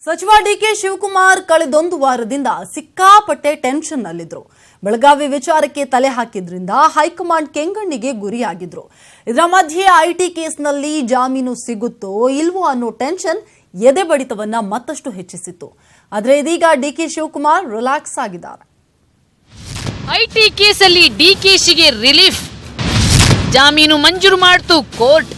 ಸಚಿವ ಡಿಕೆ ಶಿವಕುಮಾರ್ ಕಳೆದೊಂದು ವಾರದಿಂದ ಸಿಕ್ಕಾಪಟ್ಟೆ ಟೆನ್ಷನ್ನಲ್ಲಿದ್ರು. ಬೆಳಗಾವಿ ವಿಚಾರಕ್ಕೆ ತಲೆ ಹಾಕಿದ್ರಿಂದ ಹೈಕಮಾಂಡ್ ಕೆಂಗಣ್ಣಿಗೆ ಗುರಿಯಾಗಿದ್ರು. ಇದರ ಮಧ್ಯೆ ಐಟಿ ಕೇಸ್ನಲ್ಲಿ ಜಾಮೀನು ಸಿಗುತ್ತೋ ಇಲ್ವೋ ಅನ್ನೋ ಟೆನ್ಷನ್ ಎದೆ ಬಡಿತವನ್ನ ಮತ್ತಷ್ಟು ಹೆಚ್ಚಿಸಿತ್ತು. ಆದರೆ ಇದೀಗ ಡಿಕೆ ಶಿವಕುಮಾರ್ ರಿಲ್ಯಾಕ್ಸ್ ಆಗಿದ್ದಾರೆ. ಐಟಿ ಕೇಸಲ್ಲಿ ಡಿಕೆಶಿಗೆ ರಿಲೀಫ್, ಜಾಮೀನು ಮಂಜೂರು ಮಾಡ್ತು ಕೋರ್ಟ್.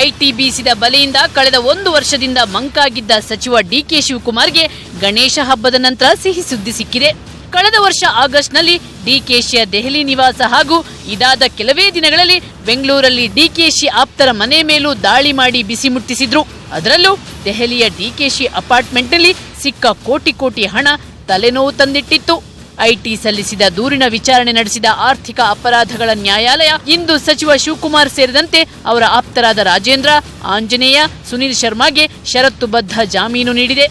ಐಟಿ ಬೀಸಿದ ಬಲೆಯಿಂದ ಕಳೆದ 1 ವರ್ಷದಿಂದ ಮಂಕಾಗಿದ್ದ ಸಚಿವ ಡಿಕೆ ಶಿವಕುಮಾರ್ಗೆ ಗಣೇಶ ಹಬ್ಬದ ನಂತರ ಸಿಹಿ ಸುದ್ದಿ ಸಿಕ್ಕಿದೆ. ಕಳೆದ ವರ್ಷ ಆಗಸ್ಟ್ನಲ್ಲಿ ಡಿಕೆಶಿಯ ದೆಹಲಿ ನಿವಾಸ ಹಾಗೂ ಇದಾದ ಕೆಲವೇ ದಿನಗಳಲ್ಲಿ ಬೆಂಗಳೂರಲ್ಲಿ ಡಿಕೆಶಿ ಆಪ್ತರ ಮನೆ ಮೇಲೂ ದಾಳಿ ಮಾಡಿ ಬಿಸಿ ಮುಟ್ಟಿಸಿದ್ರು. ಅದರಲ್ಲೂ ದೆಹಲಿಯ ಡಿಕೆಶಿ ಅಪಾರ್ಟ್ಮೆಂಟ್ನಲ್ಲಿ ಸಿಕ್ಕ ಕೋಟಿ ಹಣ ತಲೆನೋವು ತಂದಿಟ್ಟಿತ್ತು. ಐಟಿ ಸಲ್ಲಿಸಿದ ದೂರಿನ ವಿಚಾರಣೆ ನಡೆಸಿದ ಆರ್ಥಿಕ ಅಪರಾಧಗಳ ನ್ಯಾಯಾಲಯ ಇಂದು ಸಚಿವ ಶಿವಕುಮಾರ್ ಸೇರಿದಂತೆ ಅವರ ಆಪ್ತರಾದ ರಾಜೇಂದ್ರ, ಆಂಜನೇಯ, ಸುನಿಲ್ ಶರ್ಮಾಗೆ ಷರತ್ತುಬದ್ಧ ಜಾಮೀನು ನೀಡಿದೆ.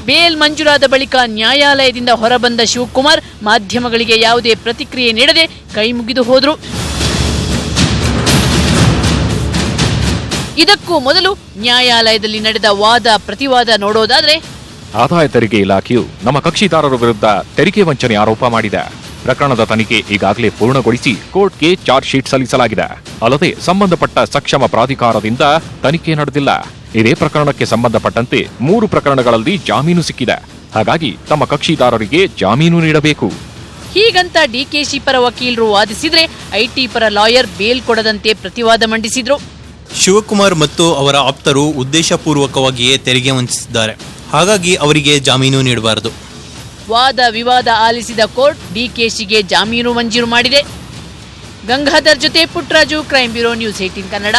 ಬೇಲ್ ಮಂಜೂರಾದ ಬಳಿಕ ನ್ಯಾಯಾಲಯದಿಂದ ಹೊರಬಂದ ಶಿವಕುಮಾರ್ ಮಾಧ್ಯಮಗಳಿಗೆ ಯಾವುದೇ ಪ್ರತಿಕ್ರಿಯೆ ನೀಡದೆ ಕೈಮುಗಿದು ಹೋದ್ರು. ಇದಕ್ಕೂ ಮೊದಲು ನ್ಯಾಯಾಲಯದಲ್ಲಿ ನಡೆದ ವಾದ ಪ್ರತಿವಾದ ನೋಡೋದಾದ್ರೆ, ಆದಾಯ ತೆರಿಗೆ ಇಲಾಖೆಯು ನಮ್ಮ ಕಕ್ಷಿದಾರರ ವಿರುದ್ಧ ತೆರಿಗೆ ವಂಚನೆ ಆರೋಪ ಮಾಡಿದೆ. ಪ್ರಕರಣದ ತನಿಖೆ ಈಗಾಗಲೇ ಪೂರ್ಣಗೊಳಿಸಿ ಕೋರ್ಟ್ಗೆ ಚಾರ್ಜ್ ಶೀಟ್ ಸಲ್ಲಿಸಲಾಗಿದೆ. ಅಲ್ಲದೆ ಸಂಬಂಧಪಟ್ಟ ಸಕ್ಷಮ ಪ್ರಾಧಿಕಾರದಿಂದ ತನಿಖೆ ನಡೆದಿಲ್ಲ. ಇದೇ ಪ್ರಕರಣಕ್ಕೆ ಸಂಬಂಧಪಟ್ಟಂತೆ 3 ಪ್ರಕರಣಗಳಲ್ಲಿ ಜಾಮೀನು ಸಿಕ್ಕಿದೆ. ಹಾಗಾಗಿ ತಮ್ಮ ಕಕ್ಷಿದಾರರಿಗೆ ಜಾಮೀನು ನೀಡಬೇಕು. ಹೀಗಂತ ಡಿಕೆಶಿ ಪರ ವಕೀಲರು ವಾದಿಸಿದ್ರೆ, ಐಟಿ ಪರ ಲಾಯರ್ ಬೇಲ್ ಕೊಡದಂತೆ ಪ್ರತಿವಾದ ಮಂಡಿಸಿದ್ರು. ಶಿವಕುಮಾರ್ ಮತ್ತು ಅವರ ಆಪ್ತರು ಉದ್ದೇಶಪೂರ್ವಕವಾಗಿಯೇ ತೆರಿಗೆ ವಂಚಿಸಿದ್ದಾರೆ. ಹಾಗಾಗಿ ಅವರಿಗೆ ಜಾಮೀನು ನೀಡಬಾರದು. ವಾದ ವಿವಾದ ಆಲಿಸಿದ ಕೋರ್ಟ್ ಡಿಕೆಶಿಗೆ ಜಾಮೀನು ಮಂಜೂರು ಮಾಡಿದೆ. ಗಂಗಾಧರ್ ಜೊತೆ Puttaraju, crime bureau, news 18 Kannada.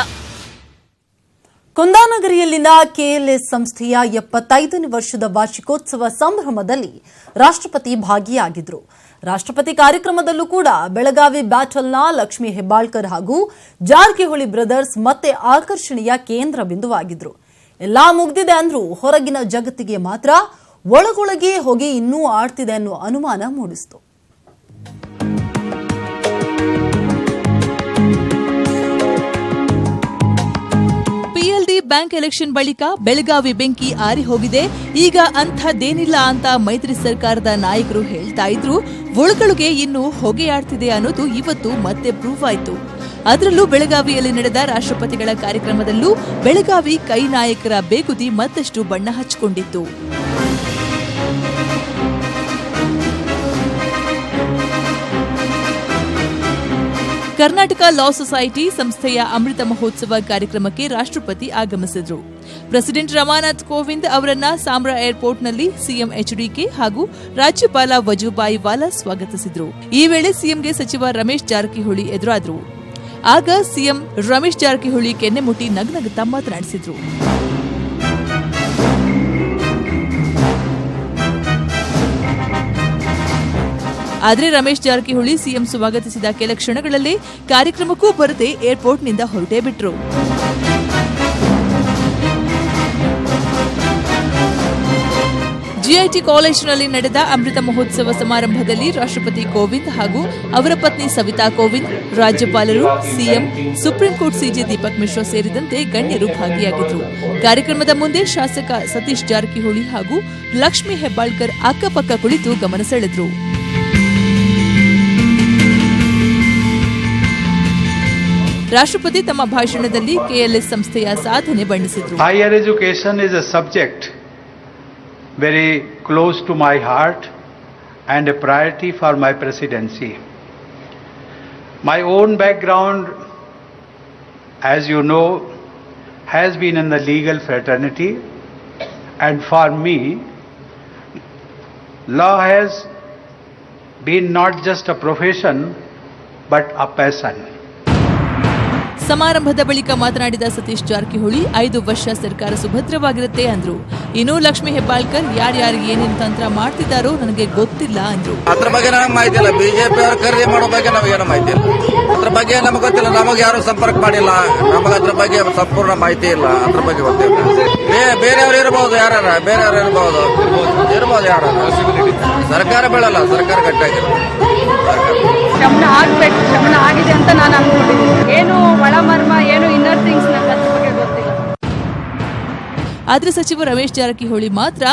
ಕುಂದಾನಗರಿಯಲ್ಲಿನ ಕೆಎಲ್ಎಸ್ ಸಂಸ್ಥೆಯ 75ನೇ ವರ್ಷದ ವಾರ್ಷಿಕೋತ್ಸವ ಸಂಭ್ರಮದಲ್ಲಿ ರಾಷ್ಟ್ರಪತಿ ಭಾಗಿಯಾಗಿದ್ರು. ರಾಷ್ಟ್ರಪತಿ ಕಾರ್ಯಕ್ರಮದಲ್ಲೂ ಕೂಡ ಬೆಳಗಾವಿ ಬ್ಯಾಟಲ್ನ ಲಕ್ಷ್ಮೀ ಹೆಬ್ಬಾಳ್ಕರ್ ಹಾಗೂ ಜಾರಕಿಹೊಳಿ ಬ್ರದರ್ಸ್ ಮತ್ತೆ ಆಕರ್ಷಣೆಯ ಕೇಂದ್ರ ಬಿಂದುವಾಗಿದ್ರು. ಎಲ್ಲಾ ಮುಗ್ದಿದೆ ಅಂದ್ರೂ ಹೊರಗಿನ ಜಗತ್ತಿಗೆ ಮಾತ್ರ ಒಳಗೊಳಗೆ ಹೊಗೆ ಇನ್ನೂ ಆಡ್ತಿದೆ ಅನ್ನೋ ಅನುಮಾನ ಮೂಡಿಸಿತು. ಬ್ಯಾಂಕ್ ಎಲೆಕ್ಷನ್ ಬಳಿಕ ಬೆಳಗಾವಿ ಬೆಂಕಿ ಆರಿ ಹೋಗಿದೆ. ಈಗ ಅಂಥದ್ದೇನಿಲ್ಲ ಅಂತ ಮೈತ್ರಿ ಸರ್ಕಾರದ ನಾಯಕರು ಹೇಳ್ತಾ ಇದ್ರು. ಒಳಗೊಳಗೆ ಇನ್ನೂ ಹೊಗೆಯಾಡ್ತಿದೆ ಅನ್ನೋದು ಇವತ್ತು ಮತ್ತೆ ಪ್ರೂವ್ ಆಯಿತು. ಅದರಲ್ಲೂ ಬೆಳಗಾವಿಯಲ್ಲಿ ನಡೆದ ರಾಷ್ಟ್ರಪತಿಗಳ ಕಾರ್ಯಕ್ರಮದಲ್ಲೂ ಬೆಳಗಾವಿ ಕೈ ನಾಯಕರ ಬೇಗುದಿ ಮತ್ತಷ್ಟು ಬಣ್ಣ ಹಚ್ಚಿಕೊಂಡಿತ್ತು. ಕರ್ನಾಟಕ ಲಾ ಸೊಸೈಟಿ ಸಂಸ್ಥೆಯ ಅಮೃತ ಮಹೋತ್ಸವ ಕಾರ್ಯಕ್ರಮಕ್ಕೆ ರಾಷ್ಟ್ರಪತಿ ಆಗಮಿಸಿದ್ರು. ಪ್ರೆಸಿಡೆಂಟ್ ರಮಾನಾಥ್ ಕೋವಿಂದ್ ಅವರನ್ನ ಸಾಮ್ರಾ ಏರ್ಪೋರ್ಟ್ನಲ್ಲಿ ಸಿಎಂ ಎಚ್ಡಿಕೆ ಹಾಗೂ ರಾಜ್ಯಪಾಲ ವಜೂಭಾಯಿ ವಾಲಾ ಸ್ವಾಗತಿಸಿದ್ರು. ಈ ವೇಳೆ ಸಿಎಂಗೆ ಸಚಿವ ರಮೇಶ್ ಜಾರಕಿಹೊಳಿ ಎದುರಾದ್ರು. ಆಗ ಸಿಎಂ ರಮೇಶ್ ಜಾರಕಿಹೊಳಿ ಕೆನ್ನೆ ಮುಟ್ಟಿ ನಗ್ನಗುತ್ತಾ ಮಾತನಾಡಿಸಿದ್ರು. ಆದರೆ ರಮೇಶ್ ಜಾರಕಿಹೊಳಿ ಸಿಎಂ ಸ್ವಾಗತಿಸಿದ ಕೆಲ ಕ್ಷಣಗಳಲ್ಲೇ ಕಾರ್ಯಕ್ರಮಕ್ಕೂ ಬರದೆ ಏರ್ಪೋರ್ಟ್ನಿಂದ ಹೊರಟೇ ಬಿಟ್ರು. ಜಿಐಟಿ ಕಾಲೇಜಿನಲ್ಲಿ ನಡೆದ ಅಮೃತ ಮಹೋತ್ಸವ ಸಮಾರಂಭದಲ್ಲಿ ರಾಷ್ಟ್ರಪತಿ ಕೋವಿಂದ್ ಹಾಗೂ ಅವರ ಪತ್ನಿ ಸವಿತಾ ಕೋವಿಂದ್, ರಾಜ್ಯಪಾಲರು, CM, supreme court CJ Deepak Mishra ಸೇರಿದಂತೆ ಗಣ್ಯರು ಭಾಗಿಯಾಗಿದ್ದರು. ಕಾರ್ಯಕ್ರಮದ ಮುಂದೆ ಶಾಸಕ ಸತೀಶ್ ಜಾರಕಿಹೊಳಿ ಹಾಗೂ ಲಕ್ಷ್ಮೀ ಹೆಬ್ಬಾಳ್ಕರ್ ಅಕ್ಕಪಕ್ಕ ಕುಳಿತು ಗಮನ ಸೆಳೆದರು. ರಾಷ್ಟ್ರಪತಿ ತಮ್ಮ ಭಾಷಣದಲ್ಲಿ ಕೆಎಲ್ಎಸ್ ಸಂಸ್ಥೆಯ ಸಾಧನೆ ಬಣ್ಣಿಸಿದರು. Higher education is a subject very close to my heart and a priority for my presidency. My own background, as you know, has been in the legal fraternity, and for me, law has been not just a profession but a passion. ಸಮಾರಂಭದ ಬಳಿಕ ಮಾತನಾಡಿದ ಸತೀಶ್ ಜಾರಕಿಹೊಳಿ 5 ವರ್ಷ ಸರ್ಕಾರ ಸುಭದ್ರವಾಗಿರುತ್ತೆ ಅಂದ್ರು. ಇನ್ನು ಲಕ್ಷ್ಮೀ ಹೆಬ್ಬಾಳ್ಕರ್ ಯಾರ್ಯಾರಿಗೆ ಏನೇನು ತಂತ್ರ ಮಾಡ್ತಿದ್ದಾರೋ ನನಗೆ ಗೊತ್ತಿಲ್ಲ ಅಂದ್ರು. ಅದ್ರ ಬಗ್ಗೆ ನಮಗೆ ಮಾಹಿತಿ ಇಲ್ಲ. ಬಿಜೆಪಿ ಅವರು ಖರೀದಿ ಮಾಡೋ ಬಗ್ಗೆ ನಮಗೇನು ಮಾಹಿತಿ ಇಲ್ಲ. ಅದ್ರ ಬಗ್ಗೆ ನಮಗೆ ಗೊತ್ತಿಲ್ಲ. ನಮಗೆ ಯಾರು ಸಂಪರ್ಕ ಮಾಡಿಲ್ಲ. ನಮಗೆ ಅದ್ರ ಬಗ್ಗೆ ಸಂಪೂರ್ಣ ಮಾಹಿತಿ ಇಲ್ಲ. ಅದ್ರ ಬಗ್ಗೆ ಗೊತ್ತಿಲ್ಲ. ಬೇರೆಯವ್ರು ಇರಬಹುದು, ಬೇರೆಯವ್ರು ಇರಬಹುದು ಯಾರು. ಸರ್ಕಾರ ಬೀಳಲ್ಲ, ಸರ್ಕಾರ ಗಟ್ಟಿಯಾಗಿರುತ್ತೆ. ಶಮನ ಆಗ್ಬೇಕು, ಶಮನ ಆಗಿದೆ ಅಂತ ನಾನು ಅನ್ಕೊಂಡಿದ್ದೀನಿ. ಏನು ಒಳಮರ್ಮ, ಏನು ಇನ್ನರ್ ಥಿಂಗ್ಸ್ ನಂಗೆ ಅದ್ರ ಬಗ್ಗೆ ಗೊತ್ತಿಲ್ಲ. ಆದ್ರೆ ಸಚಿವ ರಮೇಶ್ ಜಾರಕಿಹೊಳಿ ಮಾತ್ರ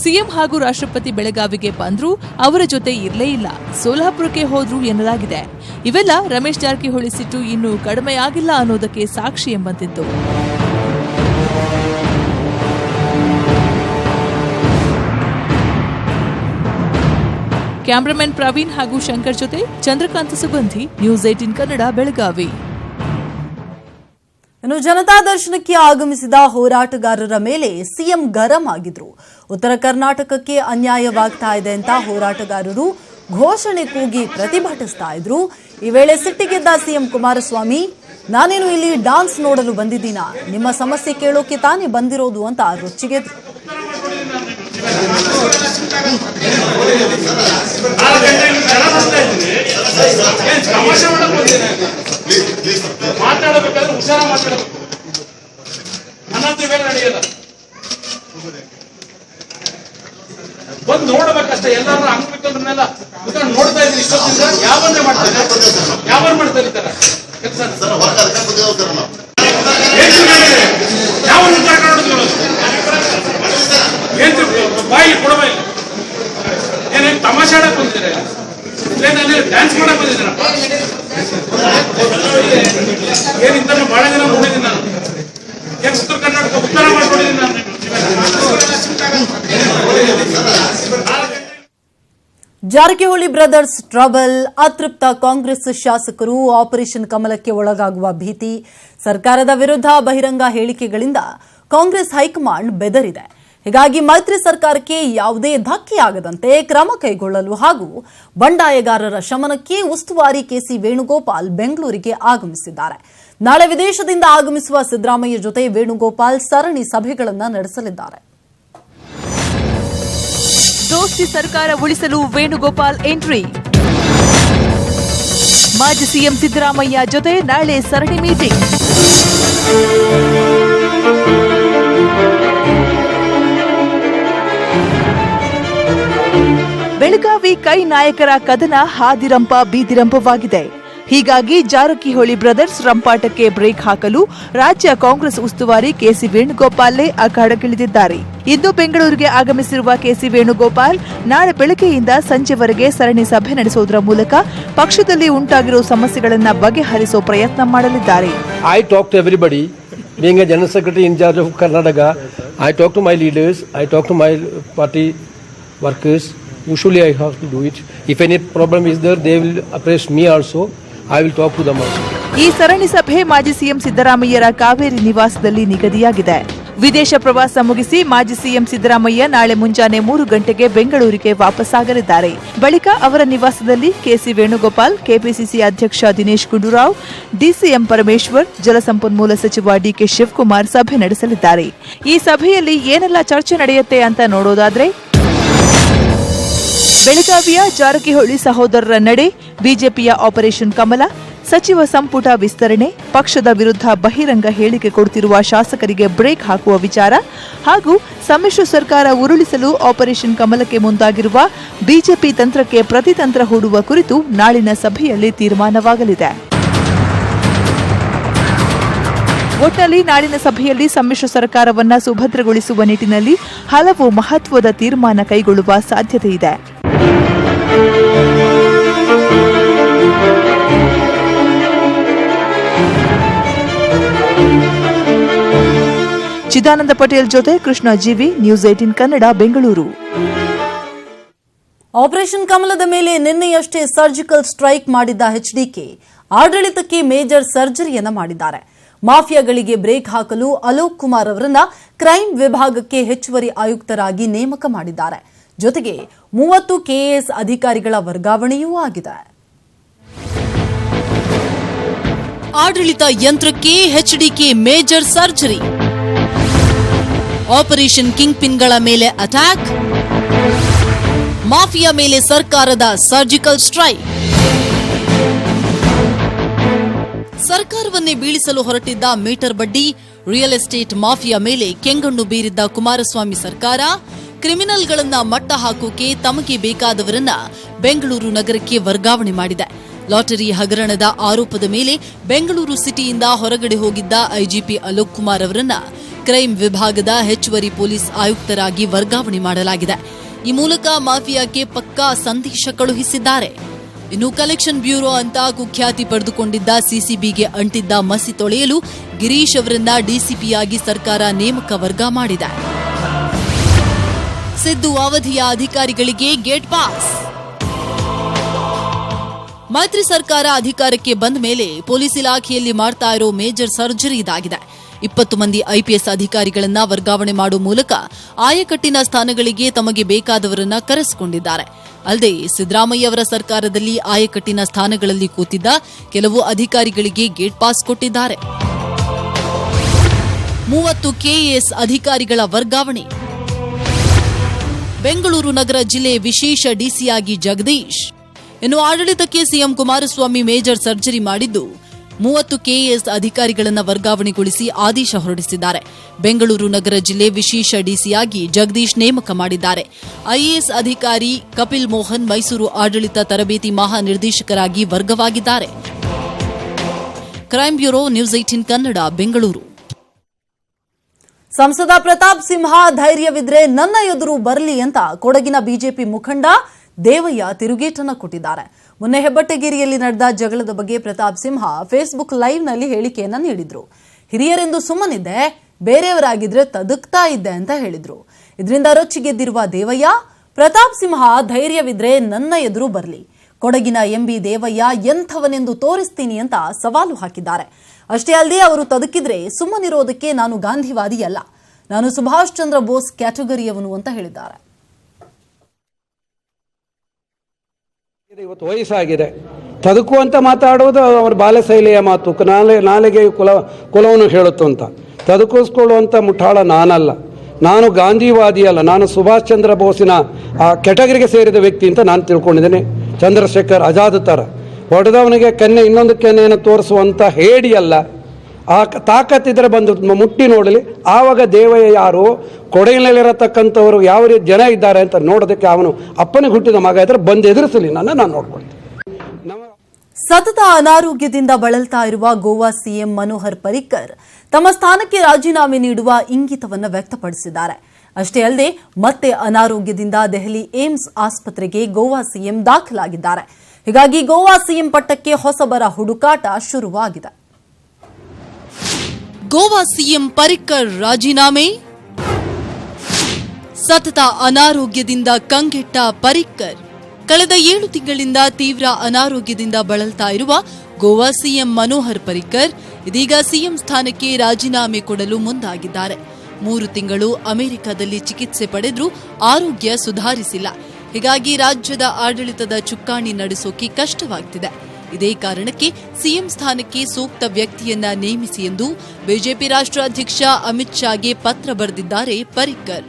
ಸಿಎಂ ಹಾಗೂ ರಾಷ್ಟ್ರಪತಿ ಬೆಳಗಾವಿಗೆ ಬಂದ್ರು, ಅವರ ಜೊತೆ ಇರಲೇ ಇಲ್ಲ, ಸೋಲಾಪುರಕ್ಕೆ ಹೋದ್ರು ಎನ್ನಲಾಗಿದೆ. ಇವೆಲ್ಲ ರಮೇಶ್ ಜಾರಕಿಹೊಳಿ ಸಿಟ್ಟು ಇನ್ನೂ ಕಡಿಮೆಯಾಗಿಲ್ಲ ಅನ್ನೋದಕ್ಕೆ ಸಾಕ್ಷಿ ಎಂಬಂತಿತ್ತು. ಕ್ಯಾಮರಾಮನ್ ಪ್ರವೀಣ್ ಹಾಗೂ ಶಂಕರ್ ಜೊತೆ ಚಂದ್ರಕಾಂತ ಸುಗಂಧಿ, ನ್ಯೂಸ್ 18 ಕನ್ನಡ, ಬೆಳಗಾವಿ. ಇನ್ನು ಜನತಾ ದರ್ಶನಕ್ಕೆ ಆಗಮಿಸಿದ ಹೋರಾಟಗಾರರ ಮೇಲೆ ಸಿಎಂ ಗರಂ ಆಗಿದ್ರು. ಉತ್ತರ ಕರ್ನಾಟಕಕ್ಕೆ ಅನ್ಯಾಯವಾಗ್ತಾ ಇದೆ ಅಂತ ಹೋರಾಟಗಾರರು ಘೋಷಣೆ ಕೂಗಿ ಪ್ರತಿಭಟಿಸ್ತಾ ಇದ್ರು. ಈ ವೇಳೆ ಸಿಟ್ಟಿಗೆದ್ದ ಸಿಎಂ ಕುಮಾರಸ್ವಾಮಿ, ನಾನೇನು ಇಲ್ಲಿ ಡಾನ್ಸ್ ನೋಡಲು ಬಂದಿದ್ದೀನಾ, ನಿಮ್ಮ ಸಮಸ್ಯೆ ಕೇಳೋಕೆ ತಾನೇ ಬಂದಿರೋದು ಅಂತ ರೊಚ್ಚಿಗೆದ್ರು. ಮಾತಾಡಬೇಕಾದ್ರೆ ಹುಷಾರ ಮಾತಾಡಬೇಕು, ನನ್ನಂತ ಬೇರೆ ನಡೆಯಲ್ಲ. ಬಂದು ನೋಡಬೇಕಷ್ಟೇ. ಎಲ್ಲರೂ ಅಂಗಡಿಕರನ್ನೆಲ್ಲ ಕುತ್ಕೊಂಡು ನೋಡ್ತಾ ಇದ್ರಿ ಇಷ್ಟೊತ್ತಿಂದ. ಯಾವನ್ನೇ ಮಾಡ್ತಾರೆ, ಯಾವನ್ ಮಾಡ್ತಾ ಇರ್ತಾರೆ ಕೆಲಸ. ಯಾವನ್ನ ಏನ್ ಬಾಯಿ ಕೊಡಬ ಇಲ್ಲ. ಏನೇನು ತಮಾಷೆ ಆಡಕ್ ಬಂದಿದ್ದೀರ, ಡ್ಯಾನ್ಸ್ ಮಾಡಕ್ ಬಂದಿದ್ದೀರ. ಏನ್ ಇಂತ ಬಹಳ ಜನ ನೋಡಿದ್ದೀನಿ ನಾನು. ಏನ್ ಉತ್ತರ ಕರ್ನಾಟಕ ಉತ್ತರ ಮಾಡ್ಕೊಂಡಿದ್ದೀನಿ ನಾನು. ಜಾರಕಿಹೊಳಿ ಬ್ರದರ್ಸ್ ಟ್ರಬಲ್, ಅತೃಪ್ತ ಕಾಂಗ್ರೆಸ್ ಶಾಸಕರು ಆಪರೇಷನ್ ಕಮಲಕ್ಕೆ ಒಳಗಾಗುವ ಭೀತಿ, ಸರ್ಕಾರದ ವಿರುದ್ಧ ಬಹಿರಂಗ ಹೇಳಿಕೆಗಳಿಂದ ಕಾಂಗ್ರೆಸ್ ಹೈಕಮಾಂಡ್ ಬೆದರಿದೆ. ಹೀಗಾಗಿ ಮೈತ್ರಿ ಸರ್ಕಾರಕ್ಕೆ ಯಾವುದೇ ಧಕ್ಕೆಯಾಗದಂತೆ ಕ್ರಮ ಕೈಗೊಳ್ಳಲು ಹಾಗೂ ಬಂಡಾಯಗಾರರ ಶಮನಕ್ಕೆ ಉಸ್ತುವಾರಿ ಕೆಸಿ ವೇಣುಗೋಪಾಲ್ ಬೆಂಗಳೂರಿಗೆ ಆಗಮಿಸಿದ್ದಾರೆ. ನಾಳೆ ವಿದೇಶದಿಂದ ಆಗಮಿಸುವ ಸಿದ್ದರಾಮಯ್ಯ ಜೊತೆ ವೇಣುಗೋಪಾಲ್ ಸರಣಿ ಸಭೆಗಳನ್ನು ನಡೆಸಲಿದ್ದಾರೆ. ದೋಸ್ತಿ ಸರ್ಕಾರ ಉಳಿಸಲು ವೇಣುಗೋಪಾಲ್ ಎಂಟ್ರಿ. ಮಾಜಿ ಸಿಎಂ ಸಿದ್ದರಾಮಯ್ಯ ಜೊತೆ ನಾಳೆ ಸರಣಿ ಮೀಟಿಂಗ್. ಬೆಳಗಾವಿ ಕೈ ನಾಯಕರ ಕದನ ಹಾದಿರಂಪ ಬೀದಿರಂಪವಾಗಿದೆ. ಹೀಗಾಗಿ ಜಾರಕಿಹೊಳಿ ಬ್ರದರ್ಸ್ ರಂಪಾಟಕ್ಕೆ ಬ್ರೇಕ್ ಹಾಕಲು ರಾಜ್ಯ ಕಾಂಗ್ರೆಸ್ ಉಸ್ತುವಾರಿ ಕೆಸಿ ವೇಣುಗೋಪಾಲ್ ಅಖಾಡಕ್ಕಿಳಿದಿದ್ದಾರೆ. ಇಂದು ಬೆಂಗಳೂರಿಗೆ ಆಗಮಿಸಿರುವ ಕೆಸಿ ವೇಣುಗೋಪಾಲ್ ನಾಳೆ ಬೆಳಗ್ಗೆಯಿಂದ ಸಂಜೆವರೆಗೆ ಸರಣಿ ಸಭೆ ನಡೆಸುವುದರ ಮೂಲಕ ಪಕ್ಷದಲ್ಲಿ ಉಂಟಾಗಿರುವ ಸಮಸ್ಯೆಗಳನ್ನು ಬಗೆಹರಿಸುವ ಪ್ರಯತ್ನ ಮಾಡಲಿದ್ದಾರೆ. I talk to everybody. Being a general secretary in charge of Karnataka, I talk to my leaders, I talk to my party workers. Usually I have to do it. If any problem is there, they will approach me also. I will talk to them also. ಈ ಸರಣಿ ಸಭೆ ಮಾಜಿ CM ಸಿದ್ದರಾಮಯ್ಯರ Kaveri ನಿವಾಸದಲ್ಲಿ ನಿಗದಿಯಾಗಿದೆ. ವಿದೇಶ ಪ್ರವಾಸ ಮುಗಿಸಿ ಮಾಜಿ ಸಿಎಂ ಸಿದ್ದರಾಮಯ್ಯ ನಾಳೆ ಮುಂಜಾನೆ 3 ಗಂಟೆಗೆ ಬೆಂಗಳೂರಿಗೆ ವಾಪಸ್ಸಾಗಲಿದ್ದಾರೆ. ಬಳಿಕ ಅವರ ನಿವಾಸದಲ್ಲಿ ಕೆಸಿ ವೇಣುಗೋಪಾಲ್, ಕೆಪಿಸಿಸಿ ಅಧ್ಯಕ್ಷ ದಿನೇಶ್ ಗುಂಡೂರಾವ್, ಡಿಸಿಎಂ ಪರಮೇಶ್ವರ್, ಜಲಸಂಪನ್ಮೂಲ ಸಚಿವ ಡಿಕೆ ಶಿವಕುಮಾರ್ ಸಭೆ ನಡೆಸಲಿದ್ದಾರೆ. ಈ ಸಭೆಯಲ್ಲಿ ಏನೆಲ್ಲ ಚರ್ಚೆ ನಡೆಯುತ್ತೆ ಅಂತ ನೋಡೋದಾದ್ರೆ, ಬೆಳಗಾವಿಯ ಜಾರಕಿಹೊಳಿ ಸಹೋದರರ ನಡೆ, ಬಿಜೆಪಿಯ ಆಪರೇಷನ್ ಕಮಲ, ಸಚಿವ ಸಂಪುಟ ವಿಸ್ತರಣೆ, ಪಕ್ಷದ ವಿರುದ್ಧ ಬಹಿರಂಗ ಹೇಳಿಕೆ ಕೊಡುತ್ತಿರುವ ಶಾಸಕರಿಗೆ ಬ್ರೇಕ್ ಹಾಕುವ ವಿಚಾರ ಹಾಗೂ ಸಮ್ಮಿಶ್ರ ಸರ್ಕಾರ ಉರುಳಿಸಲು ಆಪರೇಷನ್ ಕಮಲಕ್ಕೆ ಮುಂದಾಗಿರುವ ಬಿಜೆಪಿ ತಂತ್ರಕ್ಕೆ ಪ್ರತಿತಂತ್ರ ಹೂಡುವ ಕುರಿತು ನಾಳಿನ ಸಭೆಯಲ್ಲಿ ತೀರ್ಮಾನವಾಗಲಿದೆ. ಒಟ್ಟಿನಲ್ಲಿ ನಾಳಿನ ಸಭೆಯಲ್ಲಿ ಸಮ್ಮಿಶ್ರ ಸರ್ಕಾರವನ್ನು ಸುಭದ್ರಗೊಳಿಸುವ ನಿಟ್ಟಿನಲ್ಲಿ ಹಲವು ಮಹತ್ವದ ತೀರ್ಮಾನ ಕೈಗೊಳ್ಳುವ ಸಾಧ್ಯತೆ ಇದೆ. ಚಿದಾನಂದ ಪಟೇಲ್ ಜೊತೆ Krishna GV, news 18 Kannada, Bengaluru. Operation ಕಮಲದ ಮೇಲೆ ನಿನ್ನೆಯಷ್ಟೇ ಸರ್ಜಿಕಲ್ ಸ್ಟ್ರೈಕ್ ಮಾಡಿದ್ದ ಎಚ್ಡಿಕೆ ಆಡಳಿತಕ್ಕೆ ಮೇಜರ್ ಸರ್ಜರಿಯನ್ನ ಮಾಡಿದ್ದಾರೆ. ಮಾಫಿಯಾಗಳಿಗೆ ಬ್ರೇಕ್ ಹಾಕಲು ಅಲೋಕ್ ಕುಮಾರ್ ಅವರನ್ನ ಕ್ರೈಮ್ ವಿಭಾಗಕ್ಕೆ ಹೆಚ್ಚುವರಿ ಆಯುಕ್ತರಾಗಿ ನೇಮಕ ಮಾಡಿದ್ದಾರೆ. ಜೊತೆಗೆ 30 ಕೆಎಎಸ್ ಅಧಿಕಾರಿಗಳ ವರ್ಗಾವಣೆಯೂ ಆಗಿದೆ. ಆಡಳಿತ ಯಂತ್ರಕ್ಕೆ HDK major surgery, operation king ಪಿನ್ಗಳ ಮೇಲೆ ಅಟ್ಯಾಕ್, ಮಾಫಿಯಾ ಮೇಲೆ ಸರ್ಕಾರದ ಸರ್ಜಿಕಲ್ ಸ್ಟ್ರೈಕ್. ಸರ್ಕಾರವನ್ನೇ ಬೀಳಿಸಲು ಹೊರಟಿದ್ದ ಮೀಟರ್ ಬಡ್ಡಿ, ರಿಯಲ್ ಎಸ್ಟೇಟ್ ಮಾಫಿಯಾ ಮೇಲೆ ಕೆಂಗಣ್ಣು ಬೀರಿದ್ದ ಕುಮಾರಸ್ವಾಮಿ ಸರ್ಕಾರ ಕ್ರಿಮಿನಲ್ಗಳನ್ನ ಮಟ್ಟ ಹಾಕೋಕೆ ತಮಗೆ ಬೇಕಾದವರನ್ನ ಬೆಂಗಳೂರು ನಗರಕ್ಕೆ ವರ್ಗಾವಣೆ ಮಾಡಿದೆ. ಲಾಟರಿ ಹಗರಣದ ಆರೋಪದ ಮೇಲೆ ಬೆಂಗಳೂರು ಸಿಟಿಯಿಂದ ಹೊರಗಡೆ ಹೋಗಿದ್ದ ಐಜಿಪಿ ಅಲೋಕ್ ಕುಮಾರ್ ಅವರನ್ನ ಕ್ರೈಂ ವಿಭಾಗದ ಹೆಚ್ಚುವರಿ ಪೊಲೀಸ್ ಆಯುಕ್ತರಾಗಿ ವರ್ಗಾವಣೆ ಮಾಡಲಾಗಿದೆ. ಈ ಮೂಲಕ ಮಾಫಿಯಾಕ್ಕೆ ಪಕ್ಕಾ ಸಂದೇಶ ಕಳುಹಿಸಿದ್ದಾರೆ. ಇನ್ನು ಕಲೆಕ್ಷನ್ ಬ್ಯೂರೋ ಅಂತ ಕುಖ್ಯಾತಿ ಪಡೆದುಕೊಂಡಿದ್ದ ಸಿಸಿಬಿಗೆ ಅಂಟಿದ್ದ ಮಸಿ ತೊಳೆಯಲು ಗಿರೀಶ್ ಅವರನ್ನ ಡಿಸಿಪಿಯಾಗಿ ಸರ್ಕಾರ ನೇಮಕ ವರ್ಗ ಮಾಡಿದೆ. ಸಿದ್ದು ಅವಧಿಯ ಅಧಿಕಾರಿಗಳಿಗೆ ಗೇಟ್ ಪಾಸ್. ಮೈತ್ರಿ ಸರ್ಕಾರ ಅಧಿಕಾರಕ್ಕೆ ಬಂದ ಮೇಲೆ ಪೊಲೀಸ್ ಇಲಾಖೆಯಲ್ಲಿ ಮಾಡ್ತಾ ಇರೋ ಮೇಜರ್ ಸರ್ಜರಿ ಇದಾಗಿದೆ. 20 ಮಂದಿ ಐಪಿಎಸ್ ಅಧಿಕಾರಿಗಳನ್ನ ವರ್ಗಾವಣೆ ಮಾಡುವ ಮೂಲಕ ಆಯಕಟ್ಟಿನ ಸ್ಥಾನಗಳಿಗೆ ತಮಗೆ ಬೇಕಾದವರನ್ನ ಕರೆಸಿಕೊಂಡಿದ್ದಾರೆ. ಅಲ್ಲದೆ ಸಿದ್ದರಾಮಯ್ಯ ಅವರ ಸರ್ಕಾರದಲ್ಲಿ ಆಯಕಟ್ಟಿನ ಸ್ಥಾನಗಳಲ್ಲಿ ಕೂತಿದ್ದ ಕೆಲವು ಅಧಿಕಾರಿಗಳಿಗೆ ಗೇಟ್ ಪಾಸ್ ಕೊಟ್ಟಿದ್ದಾರೆ. 30 ಕೆಎಎಸ್ ಅಧಿಕಾರಿಗಳ ವರ್ಗಾವಣೆ. ಬೆಂಗಳೂರು ನಗರ ಜಿಲ್ಲೆ ವಿಶೇಷ ಡಿಸಿಯಾಗಿ ಜಗದೀಶ್. ಇನ್ನು ಆಡಳಿತಕ್ಕೆ ಸಿಎಂ ಕುಮಾರಸ್ವಾಮಿ ಮೇಜರ್ ಸರ್ಜರಿ ಮಾಡಿದ್ದು 30 ಕೆಎಎಸ್ ಅಧಿಕಾರಿಗಳನ್ನು ವರ್ಗಾವಣೆಗೊಳಿಸಿ ಆದೇಶ ಹೊರಡಿಸಿದ್ದಾರೆ. ಬೆಂಗಳೂರು ನಗರ ಜಿಲ್ಲೆ ವಿಶೇಷ ಡಿಸಿಯಾಗಿ ಜಗದೀಶ್ ನೇಮಕ ಮಾಡಿದ್ದಾರೆ. ಐಎಎಸ್ ಅಧಿಕಾರಿ ಕಪಿಲ್ ಮೋಹನ್ ಮೈಸೂರು ಆಡಳಿತ ತರಬೇತಿ ಮಹಾನಿರ್ದೇಶಕರಾಗಿ ವರ್ಗವಾಗಿದ್ದಾರೆ. Crime bureau news 18 Kannada Bengaluru. ಸಂಸದ ಪ್ರತಾಪ್ ಸಿಂಹ ಧೈರ್ಯವಿದ್ರೆ ನನ್ನ ಎದುರು ಬರಲಿ ಅಂತ ಕೊಡಗಿನ ಬಿಜೆಪಿ ಮುಖಂಡ ದೇವಯ್ಯ ತಿರುಗೇಟನ್ನ ಕೊಟ್ಟಿದ್ದಾರೆ. ಮೊನ್ನೆ ಹೆಬ್ಬಟ್ಟಗೇರಿಯಲ್ಲಿ ನಡೆದ ಜಗಳದ ಬಗ್ಗೆ ಪ್ರತಾಪ್ ಸಿಂಹ ಫೇಸ್ಬುಕ್ ಲೈವ್ನಲ್ಲಿ ಹೇಳಿಕೆಯನ್ನ ನೀಡಿದ್ರು. ಹಿರಿಯರೆಂದು ಸುಮ್ಮನಿದ್ದೆ, ಬೇರೆಯವರಾಗಿದ್ರೆ ತದುಕ್ತಾ ಇದ್ದೆ ಅಂತ ಹೇಳಿದ್ರು. ಇದರಿಂದ ರೊಚ್ಚಿಗೆದ್ದಿರುವ ದೇವಯ್ಯ, ಪ್ರತಾಪ್ ಸಿಂಹ ಧೈರ್ಯವಿದ್ರೆ ನನ್ನ ಎದುರು ಬರಲಿ, ಕೊಡಗಿನ ಎಂಬಿ ದೇವಯ್ಯ ಎಂಥವನೆಂದು ತೋರಿಸ್ತೀನಿ ಅಂತ ಸವಾಲು ಹಾಕಿದ್ದಾರೆ. ಅಷ್ಟೇ ಅಲ್ಲದೆ ಅವರು ತದುಕಿದ್ರೆ ಸುಮ್ಮನಿರೋದಕ್ಕೆ ನಾನು ಗಾಂಧಿವಾದಿ ಅಲ್ಲ, ನಾನು ಸುಭಾಷ್ ಚಂದ್ರ ಬೋಸ್ ಕ್ಯಾಟಗರಿಯವನು ಅಂತ ಹೇಳಿದ್ದಾರೆ. ಇವತ್ತು ವಯಸ್ಸಾಗಿದೆ, ತದುಕುವಂತ ಮಾತಾಡುವುದು ಅವರ ಬಾಲಶೈಲಿಯ ಮಾತು. ನಾಲೆಗೆ ಕುಲವನ್ನು ಹೇಳುತ್ತು ಅಂತ ತದುಕಿಸ್ಕೊಳ್ಳುವಂಥ ಮುಠಾಳ ನಾನಲ್ಲ, ನಾನು ಗಾಂಧಿವಾದಿ ಅಲ್ಲ, ನಾನು ಸುಭಾಷ್ ಚಂದ್ರ ಬೋಸಿನ ಆ ಕೆಟಗರಿಗೆ ಸೇರಿದ ವ್ಯಕ್ತಿ ಅಂತ ನಾನು ತಿಳ್ಕೊಂಡಿದ್ದೇನೆ. ಚಂದ್ರಶೇಖರ್ ಆಜಾದ್ ಥರ ಹೊಡೆದವನಿಗೆ ಕೆನ್ನೆ ಇನ್ನೊಂದು ಕೆನ್ನೆಯನ್ನು ತೋರಿಸುವಂಥ ಹೇಡಿ ಅಲ್ಲ. ಆ ತಾಕತ್ತಿದ್ರೆ ಬಂದು ಮುಟ್ಟಿ ನೋಡಲಿ. ಆವಾಗ ದೇವಯ್ಯ ಯಾರು, ಕೊಡಗಿನಲ್ಲಿರತಕ್ಕಂಥವರು ಯಾವ ರೀತಿ ಜನ ಇದ್ದಾರೆ ಅಂತ ನೋಡೋದಕ್ಕೆ ಅವನು ಅಪ್ಪನಿಗೆ ಹುಟ್ಟಿದ ಮಗ ಇದ್ರೆ ಬಂದು ಎದುರಿಸಲಿ, ನಾನು ನೋಡ್ಕೊಳ್ತೀನಿ. ಸತತ ಅನಾರೋಗ್ಯದಿಂದ ಬಳಲ್ತಾ ಇರುವ ಗೋವಾ ಸಿಎಂ ಮನೋಹರ್ ಪರಿಕ್ಕರ್ ತಮ್ಮ ಸ್ಥಾನಕ್ಕೆ ರಾಜೀನಾಮೆ ನೀಡುವ ಇಂಗಿತವನ್ನು ವ್ಯಕ್ತಪಡಿಸಿದ್ದಾರೆ. ಅಷ್ಟೇ ಅಲ್ಲದೆ ಮತ್ತೆ ಅನಾರೋಗ್ಯದಿಂದ ದೆಹಲಿ ಏಮ್ಸ್ ಆಸ್ಪತ್ರೆಗೆ ಗೋವಾ ಸಿಎಂ ದಾಖಲಾಗಿದ್ದಾರೆ. ಹೀಗಾಗಿ ಗೋವಾ ಸಿಎಂ ಪಟ್ಟಕ್ಕೆ ಹೊಸಬರ ಹುಡುಕಾಟ ಶುರುವಾಗಿದೆ. ಗೋವಾ ಸಿಎಂ ಪರಿಕ್ಕರ್ ರಾಜೀನಾಮೆ. ಸತತ ಅನಾರೋಗ್ಯದಿಂದ ಕಂಗೆಟ್ಟ ಪರಿಕ್ಕರ್ ಕಳೆದ 7 ತಿಂಗಳಿಂದ ತೀವ್ರ ಅನಾರೋಗ್ಯದಿಂದ ಬಳಲ್ತಾ ಇರುವ ಗೋವಾ ಸಿಎಂ ಮನೋಹರ್ ಪರಿಕ್ಕರ್ ಇದೀಗ ಸಿಎಂ ಸ್ಥಾನಕ್ಕೆ ರಾಜೀನಾಮೆ ಕೊಡಲು ಮುಂದಾಗಿದ್ದಾರೆ. 3 ತಿಂಗಳು ಅಮೆರಿಕದಲ್ಲಿ ಚಿಕಿತ್ಸೆ ಪಡೆದ್ರೂ ಆರೋಗ್ಯ ಸುಧಾರಿಸಿಲ್ಲ. ಹೀಗಾಗಿ ರಾಜ್ಯದ ಆಡಳಿತದ ಚುಕ್ಕಾಣಿ ನಡೆಸೋಕೆ ಕಷ್ಟವಾಗ್ತಿದೆ. ಇದೇ ಕಾರಣಕ್ಕೆ ಸಿಎಂ ಸ್ಥಾನಕ್ಕೆ ಸೂಕ್ತ ವ್ಯಕ್ತಿಯನ್ನ ನೇಮಿಸಿ ಎಂದು ಬಿಜೆಪಿ ರಾಷ್ಟ್ರಾಧ್ಯಕ್ಷ ಅಮಿತ್ ಶಾಗೆ ಪತ್ರ ಬರೆದಿದ್ದಾರೆ ಪರಿಕ್ಕರ್.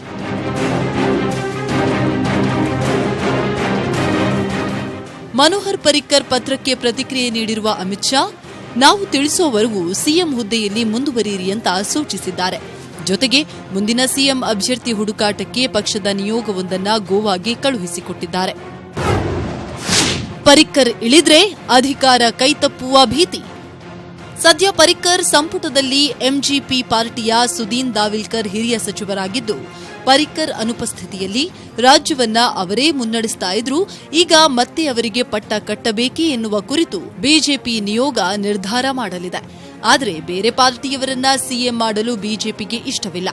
ಮನೋಹರ್ ಪರಿಕ್ಕರ್ ಪತ್ರಕ್ಕೆ ಪ್ರತಿಕ್ರಿಯೆ ನೀಡಿರುವ ಅಮಿತ್ ಶಾ, ನಾವು ತಿಳಿಸೋವರೆಗೂ ಸಿಎಂ ಹುದ್ದೆಯಲ್ಲಿ ಮುಂದುವರಿಯಿರಿ ಅಂತ ಸೂಚಿಸಿದ್ದಾರೆ. ಜೊತೆಗೆ ಮುಂದಿನ ಸಿಎಂ ಅಭ್ಯರ್ಥಿ ಹುಡುಕಾಟಕ್ಕೆ ಪಕ್ಷದ ನಿಯೋಗವೊಂದನ್ನ ಗೋವಾಗೆ ಕಳುಹಿಸಿಕೊಟ್ಟಿದ್ದಾರೆ. ಪರಿಕ್ಕರ್ ಇಳಿದ್ರೆ ಅಧಿಕಾರ ಕೈತಪ್ಪುವ ಭೀತಿ. ಸದ್ಯ ಪರಿಕ್ಕರ್ ಸಂಪುಟದಲ್ಲಿ ಎಂಜಿಪಿ ಪಾರ್ಟಿಯ ಸುದೀನ್ ದಾವಿಲ್ಕರ್ ಹಿರಿಯ ಸಚಿವರಾಗಿದ್ದು, ಪರಿಕ್ಕರ್ ಅನುಪಸ್ಥಿತಿಯಲ್ಲಿ ರಾಜ್ಯವನ್ನ ಅವರೇ ಮುನ್ನಡೆಸ್ತಾ ಇದ್ರು. ಈಗ ಮತ್ತೆ ಅವರಿಗೆ ಪಟ್ಟ ಕಟ್ಟಬೇಕೇ ಎನ್ನುವ ಕುರಿತು ಬಿಜೆಪಿ ನಿಯೋಗ ನಿರ್ಧಾರ ಮಾಡಲಿದೆ. ಆದರೆ ಬೇರೆ ಪಾರ್ಟಿಯವರನ್ನ ಸಿಎಂ ಮಾಡಲು ಬಿಜೆಪಿಗೆ ಇಷ್ಟವಿಲ್ಲ.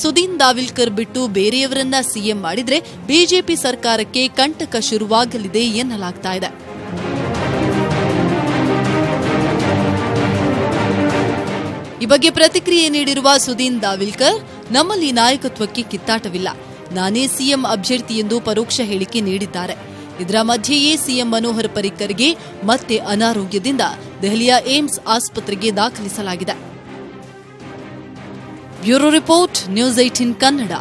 ಸುದೀನ್ ದಾವಿಲ್ಕರ್ ಬಿಟ್ಟು ಬೇರೆಯವರನ್ನ ಸಿಎಂ ಮಾಡಿದ್ರೆ ಬಿಜೆಪಿ ಸರ್ಕಾರಕ್ಕೆ ಕಂಟಕ ಶುರುವಾಗಲಿದೆ ಎನ್ನಲಾಗ್ತಾ ಇದೆ. ಈ ಬಗ್ಗೆ ಪ್ರತಿಕ್ರಿಯೆ ನೀಡಿರುವ ಸುದೀನ್ ದಾವಿಲ್ಕರ್, ನಮ್ಮಲ್ಲಿ ನಾಯಕತ್ವಕ್ಕೆ ಕಿತ್ತಾಟವಿಲ್ಲ, ನಾನೇ ಸಿಎಂ ಅಭ್ಯರ್ಥಿ ಎಂದು ಪರೋಕ್ಷ ಹೇಳಿಕೆ ನೀಡಿದ್ದಾರೆ. ಇದರ ಮಧ್ಯೆಯೇ ಸಿಎಂ ಮನೋಹರ್ ಪರಿಕ್ಕರ್ಗೆ ಮತ್ತೆ ಅನಾರೋಗ್ಯದಿಂದ ದೆಹಲಿಯ ಏಮ್ಸ್ ಆಸ್ಪತ್ರೆಗೆ ದಾಖಲಿಸಲಾಗಿದೆ. Bureau report news 18 Kannada.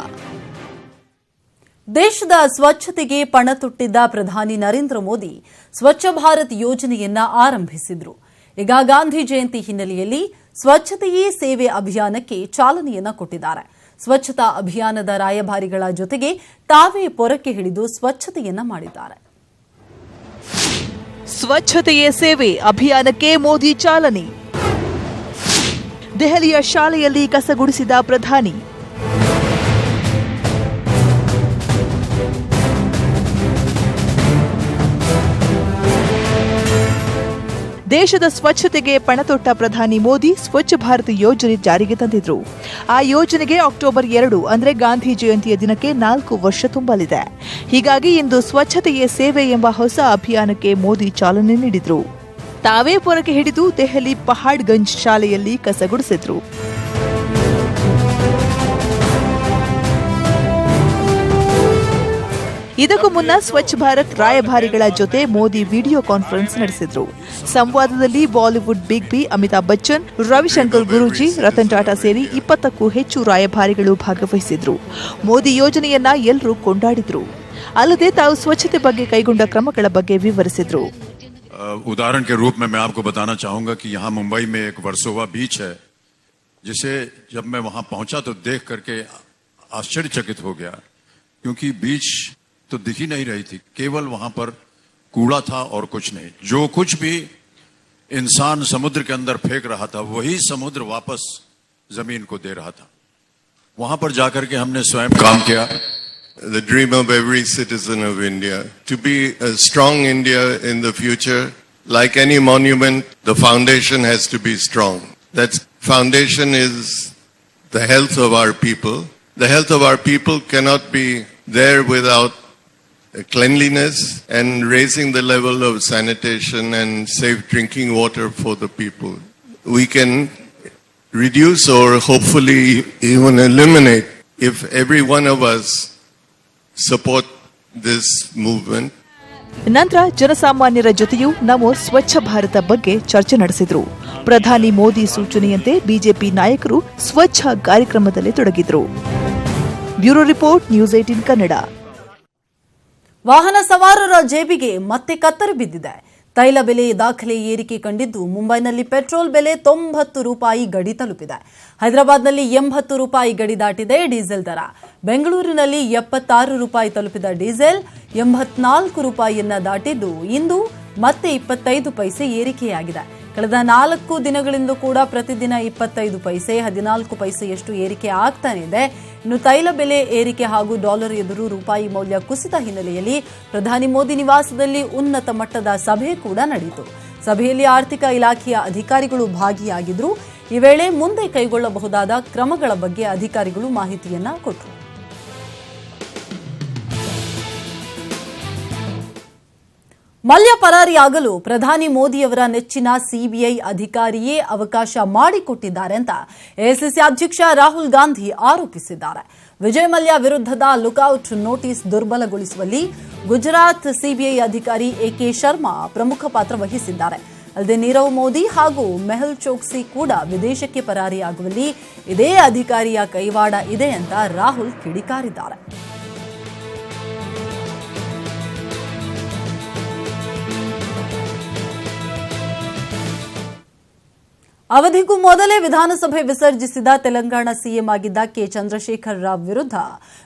ದೇಶದ ಸ್ವಚ್ಛತೆಗೆ ಪಣ ತೊಟ್ಟಿದ್ದ ಪ್ರಧಾನಿ ನರೇಂದ್ರ ಮೋದಿ ಸ್ವಚ್ಛ ಭಾರತ್ ಯೋಜನೆಯನ್ನ ಆರಂಭಿಸಿದ್ರು. ಈಗ ಗಾಂಧಿ ಜಯಂತಿ ಹಿನ್ನೆಲೆಯಲ್ಲಿ ಸ್ವಚ್ಛತೆಯೇ ಸೇವೆ ಅಭಿಯಾನಕ್ಕೆ ಚಾಲನೆಯನ್ನ ಕೊಟ್ಟಿದ್ದಾರೆ. ಸ್ವಚ್ಛತಾ ಅಭಿಯಾನದ ರಾಯಭಾರಿಗಳ ಜೊತೆಗೆ ತಾವೇ ಪೊರಕೆ ಹಿಡಿದು ಸ್ವಚ್ಛತೆಯನ್ನ ಮಾಡಿದ್ದಾರೆ. ಸ್ವಚ್ಛತೆಯೇ ಸೇವೆ ಅಭಿಯಾನಕ್ಕೆ ಮೋದಿ ಚಾಲನೆ. ದೆಹಲಿಯ ಶಾಲೆಯಲ್ಲಿ ಕಸಗುಡಿಸಿದ ಪ್ರಧಾನಿ. ದೇಶದ ಸ್ವಚ್ಛತೆಗೆ ಪಣತೊಟ್ಟ ಪ್ರಧಾನಿ ಮೋದಿ ಸ್ವಚ್ಛ ಭಾರತ್ ಯೋಜನೆ ಜಾರಿಗೆ ತಂದಿದ್ರು. ಆ ಯೋಜನೆಗೆ ಅಕ್ಟೋಬರ್ 2 ಅಂದರೆ ಗಾಂಧಿ ಜಯಂತಿಯ ದಿನಕ್ಕೆ 4 ವರ್ಷ ತುಂಬಲಿದೆ. ಹೀಗಾಗಿ ಇಂದು ಸ್ವಚ್ಛತೆಯೇ ಸೇವೆ ಎಂಬ ಹೊಸ ಅಭಿಯಾನಕ್ಕೆ ಮೋದಿ ಚಾಲನೆ ನೀಡಿದ್ರು. ತಾವೇ ಪೊರಕೆ ಹಿಡಿದು ದೆಹಲಿ ಪಹಾಡ್ಗಂಜ್ ಶಾಲೆಯಲ್ಲಿ ಕಸಗುಡಿಸಿದ್ರು. ಇದಕ್ಕೂ ಮುನ್ನ ಸ್ವಚ್ಛ ಭಾರತ್ ರಾಯಭಾರಿಗಳ ಜೊತೆ ಮೋದಿ ವಿಡಿಯೋ ಕಾನ್ಫರೆನ್ಸ್ ನಡೆಸಿದ್ರು. ಸಂವಾದದಲ್ಲಿ ಬಾಲಿವುಡ್ ಬಿಗ್ ಬಿ ಅಮಿತಾಬ್ ಬಚ್ಚನ್, ರವಿಶಂಕರ್ ಗುರೂಜಿ, ರತನ್ ಟಾಟಾ ಸೇರಿ 20ಕ್ಕೂ ಹೆಚ್ಚು ರಾಯಭಾರಿಗಳು ಭಾಗವಹಿಸಿದ್ರು. ಮೋದಿ ಯೋಜನೆಯನ್ನ ಎಲ್ಲರೂ ಕೊಂಡಾಡಿದ್ರು. ಅಲ್ಲದೆ ತಾವು ಸ್ವಚ್ಛತೆ ಬಗ್ಗೆ ಕೈಗೊಂಡ ಕ್ರಮಗಳ ಬಗ್ಗೆ ವಿವರಿಸಿದ್ರು. उदाहरण के रूप में मैं आपको बताना चाहूंगा कि यहाँ मुंबई में एक वर्सोवा बीच है, जिसे जब मैं वहां पहुंचा तो देख करके आश्चर्यचकित हो गया, क्योंकि बीच तो दिख ही नहीं रही थी, केवल वहां पर कूड़ा था और कुछ नहीं. जो कुछ भी इंसान समुद्र के अंदर फेंक रहा था वही समुद्र वापस जमीन को दे रहा था. वहां पर जाकर के हमने स्वयं काम किया. The dream of every citizen of India, to be a strong India in the future. Like any monument, the foundation has to be strong. That foundation is the health of our people. The health of our people cannot be there without cleanliness and raising the level of sanitation and safe drinking water for the people. We can reduce or hopefully even eliminate if every one of us support this movement. ನಂತರ ಜನಸಾಮಾನ್ಯರ ಜೊತೆಯೂ ನಮೋ ಸ್ವಚ್ಛ ಭಾರತ ಬಗ್ಗೆ ಚರ್ಚೆ ನಡೆಸಿದ್ರು. ಪ್ರಧಾನಿ ಮೋದಿ ಸೂಚನೆಯಂತೆ BJP ನಾಯಕರು ಸ್ವಚ್ಛ ಕಾರ್ಯಕ್ರಮದಲ್ಲಿ ತೊಡಗಿದ್ರು. Bureau report, news 18 Kannada. ವಾಹನ ಸವಾರರ ಜೇಬಿಗೆ ಮತ್ತೆ ಕತ್ತರಿ ಬಿದ್ದಿದೆ. ತೈಲ ಬೆಲೆ ದಾಖಲೆ ಏರಿಕೆ ಕಂಡಿದ್ದು ಮುಂಬೈನಲ್ಲಿ ಪೆಟ್ರೋಲ್ ಬೆಲೆ 90 ರೂಪಾಯಿ ಗಡಿ ತಲುಪಿದೆ. ಹೈದರಾಬಾದ್ನಲ್ಲಿ 80 ರೂಪಾಯಿ ಗಡಿ ದಾಟಿದೆ ಡೀಸೆಲ್ ದರ. ಬೆಂಗಳೂರಿನಲ್ಲಿ 76 ರೂಪಾಯಿ ತಲುಪಿದ ಡೀಸೆಲ್ 84 ರೂಪಾಯಿಯನ್ನ ದಾಟಿದ್ದು ಇಂದು ಮತ್ತೆ 25 ಪೈಸೆ ಏರಿಕೆಯಾಗಿದೆ. ಕಳೆದ 4 ದಿನಗಳಿಂದ ಕೂಡ ಪ್ರತಿದಿನ 25 ಪೈಸೆ 14 ಪೈಸೆಯಷ್ಟು ಏರಿಕೆ ಆಗ್ತಾನೆ ಇದೆ. ಇನ್ನು ತೈಲ ಬೆಲೆ ಏರಿಕೆ ಹಾಗೂ ಡಾಲರ್ ಎದುರು ರೂಪಾಯಿ ಮೌಲ್ಯ ಕುಸಿತ ಹಿನ್ನೆಲೆಯಲ್ಲಿ ಪ್ರಧಾನಿ ಮೋದಿ ನಿವಾಸದಲ್ಲಿ ಉನ್ನತ ಮಟ್ಟದ ಸಭೆ ಕೂಡ ನಡೆಯಿತು. ಸಭೆಯಲ್ಲಿ ಆರ್ಥಿಕ ಇಲಾಖೆಯ ಅಧಿಕಾರಿಗಳು ಭಾಗಿಯಾಗಿದ್ರು. ಈ ವೇಳೆ ಮುಂದೆ ಕೈಗೊಳ್ಳಬಹುದಾದ ಕ್ರಮಗಳ ಬಗ್ಗೆ ಅಧಿಕಾರಿಗಳು ಮಾಹಿತಿಯನ್ನ ಕೊಟ್ಟರು. ಮಲ್ಯ ಪರಾರಿಯಾಗಲು ಪ್ರಧಾನಿ ಮೋದಿಯವರ ನೆಚ್ಚಿನ ಸಿಬಿಐ ಅಧಿಕಾರಿಯೇ ಅವಕಾಶ ಮಾಡಿಕೊಟ್ಟಿದ್ದಾರೆ ಅಂತ ಎಐಸಿಸಿ ಅಧ್ಯಕ್ಷ ರಾಹುಲ್ ಗಾಂಧಿ ಆರೋಪಿಸಿದ್ದಾರೆ. ವಿಜಯ್ ಮಲ್ಯ ವಿರುದ್ಧದ ಲುಕ್ಔಟ್ ನೋಟಿಸ್ ದುರ್ಬಲಗೊಳಿಸುವಲ್ಲಿ ಗುಜರಾತ್ ಸಿಬಿಐ ಅಧಿಕಾರಿ ಎಕೆ ಶರ್ಮಾ ಪ್ರಮುಖ ಪಾತ್ರ ವಹಿಸಿದ್ದಾರೆ. ಅಲ್ಲದೆ ನೀರವ್ ಮೋದಿ ಹಾಗೂ ಮೆಹುಲ್ ಚೋಕ್ಸಿ ಕೂಡ ವಿದೇಶಕ್ಕೆ ಪರಾರಿಯಾಗುವಲ್ಲಿ ಇದೇ ಅಧಿಕಾರಿಯ ಕೈವಾಡ ಇದೆ ಅಂತ ರಾಹುಲ್ ಕಿಡಿಕಾರಿದ್ದಾರೆ. ಅವಧಿಗೂ ಮೊದಲೇ ವಿಧಾನಸಭೆ ವಿಸರ್ಜಿಸಿದ ತೆಲಂಗಾಣ ಸಿಎಂ ಆಗಿದ್ದ ಕೆ ಚಂದ್ರಶೇಖರ್ ರಾವ್ ವಿರುದ್ಧ